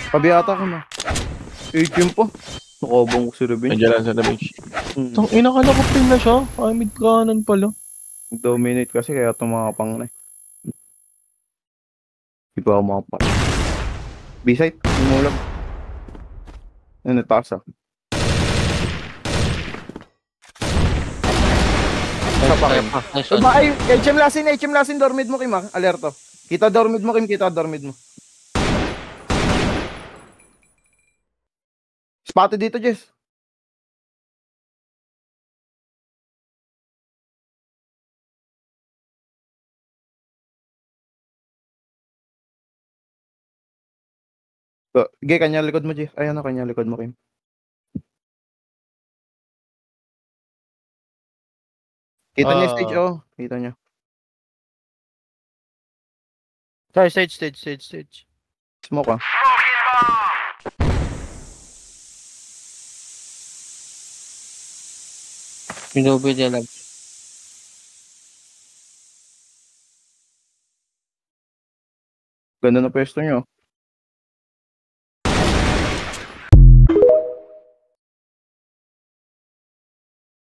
Pabiyata ko na. 18 po. Nakabang ko si Revenge. Nandiyan lang sa damage. Hmm. Inakala ko pin na siya. Ay, mid kanan pala. Dominate kasi kaya tumapang na eh. Di ba ako makapal. B-site, umulag. Ano, taas ah. Isa pa Kim. Nice Ay, one. ba, ay, HM lasin, dormid mo Kim ah. Alerto. Kita dormid mo Kim, kita dormid mo. Spotted dito, Jess. So, kanya likod mo, Jess. Ayan na, kanya likod mo, Kim. Kita niya stage, oh. Kita niya. Sorry, stage. Smoke ah. Pinobi niya lang. Ganda na pwesto niyo.